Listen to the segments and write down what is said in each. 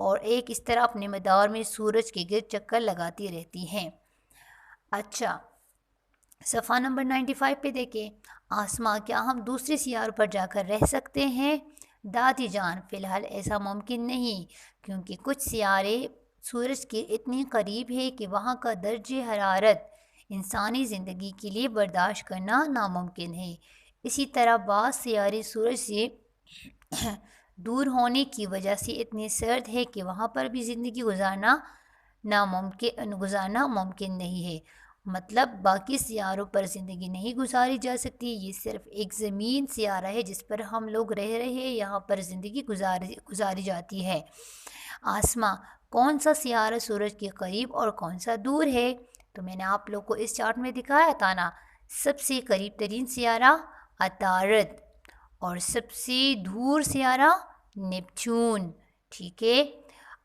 اور ایک اس طرح اپنے مدار میں سورج کے گرد چکر لگاتی رہتی ہیں۔ اچھا، صفحہ نمبر 95 پہ دیکھیں، آسماں کیا ہم دوسرے سیاروں پر جا کر رہ سکتے ہیں؟ دادی جان فی الحال ایسا ممکن نہیں، کیونکہ کچھ سیارے سورج کے اتنی قریب ہے کہ وہاں کا درجہ حرارت انسانی زندگی کے لیے برداشت کرنا ناممکن ہے۔ اسی طرح بعض سیارے سورج سے دور ہونے کی وجہ سے اتنے سرد ہے کہ وہاں پر بھی زندگی گزارنا ممکن نہیں ہے۔ مطلب باقی سیاروں پر زندگی نہیں گزاری جا سکتی، یہ صرف ایک زمین سیارہ ہے جس پر ہم لوگ رہ رہے ہیں، یہاں پر زندگی گزاری جاتی ہے۔ آسماں، کون سا سیارہ سورج کے قریب اور کون سا دور ہے؟ تو میں نے آپ لوگ کو اس چارٹ میں دکھایا تھا نا، سب سے قریب ترین سیارہ عطارد اور سب سے دور سیارہ نیپچون، ٹھیک ہے؟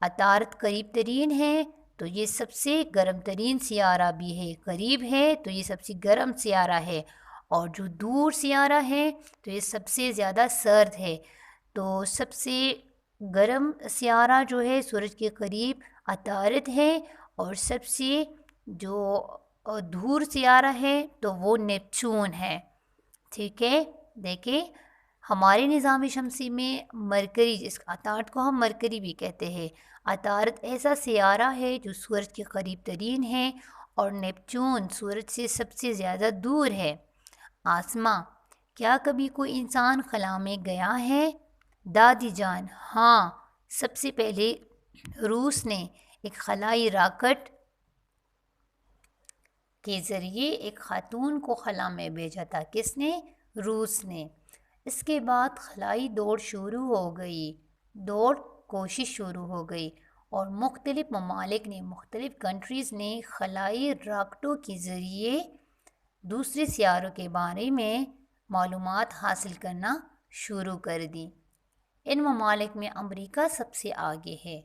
عطارد قریب ترین ہے تو یہ سب سے گرم ترین سیارہ بھی ہے، قریب ہے تو یہ سب سے گرم سیارہ ہے، اور جو دور سیارہ ہے تو یہ سب سے زیادہ سرد ہے۔ تو سب سے گرم سیارہ جو ہے سورج کے قریب عطارد ہے، اور سب سے جو دور سیارہ ہے تو وہ نیپچون ہے، ٹھیک ہے؟ دیکھیں، ہمارے نظام شمسی میں مرکری، جس عطارد کو ہم مرکری بھی کہتے ہیں، عطارد ایسا سیارہ ہے جو سورج کے قریب ترین ہے، اور نیپچون سورج سے سب سے زیادہ دور ہے۔ آسماں، کیا کبھی کوئی انسان خلا میں گیا ہے؟ دادی جان، ہاں، سب سے پہلے روس نے ایک خلائی راکٹ کے ذریعے ایک خاتون کو خلا میں بھیجا تھا۔ کس نے؟ روس نے۔ اس کے بعد خلائی دوڑ شروع ہو گئی، کوشش شروع ہو گئی، اور مختلف ممالک نے، مختلف کنٹریز نے خلائی راکٹوں کے ذریعے دوسرے سیاروں کے بارے میں معلومات حاصل کرنا شروع کر دی۔ ان ممالک میں امریکہ سب سے آگے ہے۔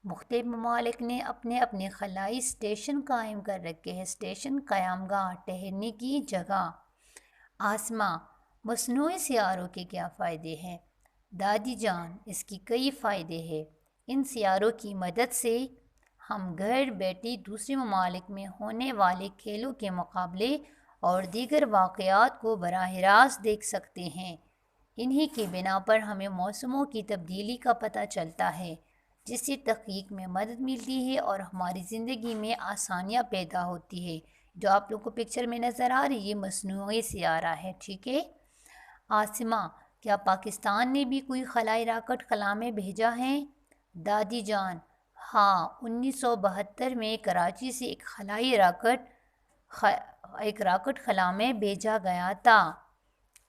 مختلف ممالک نے اپنے اپنے خلائی اسٹیشن قائم کر رکھے ہیں، اسٹیشن، قیام گاہ، ٹھہرنے کی جگہ۔ آسماں، مصنوعی سیاروں کے کیا فائدے ہیں؟ دادی جان، اس کی کئی فائدے ہیں۔ ان سیاروں کی مدد سے ہم گھر بیٹھے دوسرے ممالک میں ہونے والے کھیلوں کے مقابلے اور دیگر واقعات کو براہ راست دیکھ سکتے ہیں۔ انہی کی بنا پر ہمیں موسموں کی تبدیلی کا پتہ چلتا ہے، جس سے تحقیق میں مدد ملتی ہے اور ہماری زندگی میں آسانیاں پیدا ہوتی ہے۔ جو آپ لوگ کو پکچر میں نظر آ رہی ہے، یہ مصنوعی سیارہ ہے، ٹھیک ہے؟ آسماں، کیا پاکستان نے بھی کوئی خلائی راکٹ خلا میں بھیجا ہے؟ دادی جان، ہاں، 1972 میں کراچی سے ایک راکٹ خلا میں بھیجا گیا تھا۔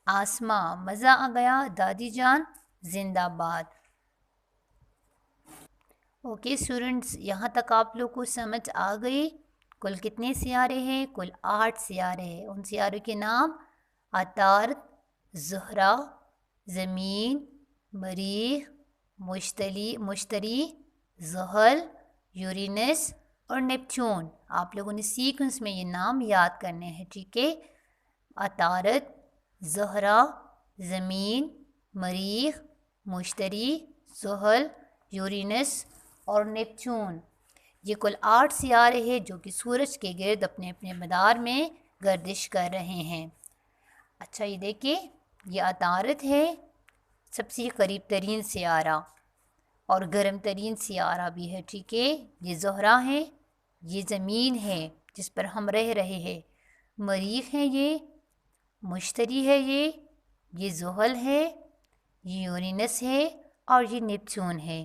آسماں، مزہ آ گیا؟ دادی جان، زندہ باد۔ اوکے اسٹوڈنٹس، یہاں تک آپ لوگ کو سمجھ آ گئی؟ کل کتنے سیارے ہیں؟ کل 8 سیارے ہیں۔ ان سیاروں کے نام عطارد، زہرہ، زمین، مریخ، مشتری، زحل، یورینس اور نیپچون۔ آپ لوگوں نے سیکوینس میں یہ نام یاد کرنے ہیں، ٹھیک ہے؟ عطارد، زہرہ، زمین، مریخ، مشتری، زحل، یورینس اور نیپچون۔ یہ کل 8 سیارے ہیں جو کہ سورج کے گرد اپنے اپنے مدار میں گردش کر رہے ہیں۔ اچھا، یہ دیکھیں، یہ عطارد ہے، سب سے قریب ترین سیارہ اور گرم ترین سیارہ بھی ہے، ٹھیک ہے؟ یہ زہرہ ہے، یہ زمین ہے جس پر ہم رہ رہے ہیں، مریخ ہے، یہ مشتری ہے، یہ زحل ہے، یہ یورینس ہے، اور یہ نیپچون ہے۔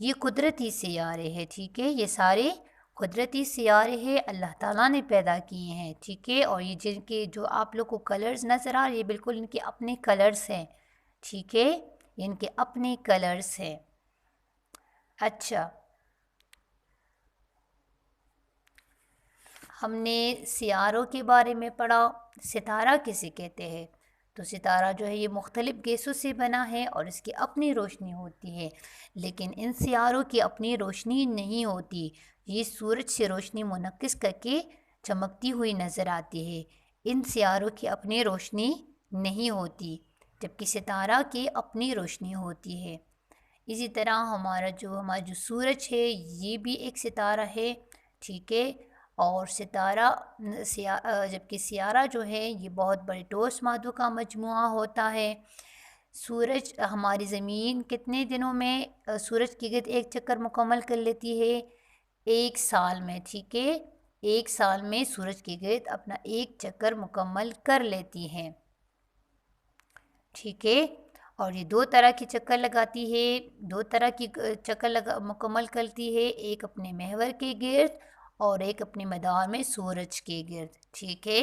یہ قدرتی سیارے ہیں، ٹھیک ہے؟ یہ سارے قدرتی سیارے ہیں، اللہ تعالیٰ نے پیدا کیے ہیں، ٹھیک ہے؟ اور یہ جن کے جو آپ لوگ کو کلرز نظر آ رہے ہیں، بالکل ان کے اپنے کلرز ہیں، ٹھیک ہے؟ ان کے اپنے کلرز ہیں۔ اچھا، ہم نے سیاروں کے بارے میں پڑھا۔ ستارہ کسے کہتے ہیں؟ تو ستارہ جو ہے یہ مختلف گیسوں سے بنا ہے اور اس کی اپنی روشنی ہوتی ہے، لیکن ان سیاروں کی اپنی روشنی نہیں ہوتی۔ یہ سورج سے روشنی منعکس کر کے چمکتی ہوئی نظر آتی ہے۔ ان سیاروں کی اپنی روشنی نہیں ہوتی، جبکہ ستارہ کی اپنی روشنی ہوتی ہے۔ اسی طرح ہمارا جو سورج ہے یہ بھی ایک ستارہ ہے، ٹھیک ہے، اور جبکہ سیارہ جو ہے یہ بہت بڑے ٹھوس مادوں کا مجموعہ ہوتا ہے۔ سورج ہماری زمین کتنے دنوں میں سورج کے گرد ایک چکر مکمل کر لیتی ہے؟ 1 سال میں، ٹھیک ہے، 1 سال میں سورج کے گرد اپنا ایک چکر مکمل کر لیتی ہے، ٹھیک ہے۔ اور یہ 2 طرح کی چکر لگاتی ہے، 2 طرح کی چکر مکمل کرتی ہے، ایک اپنے محور کے گرد اور ایک اپنے مدار میں سورج کے گرد، ٹھیک ہے۔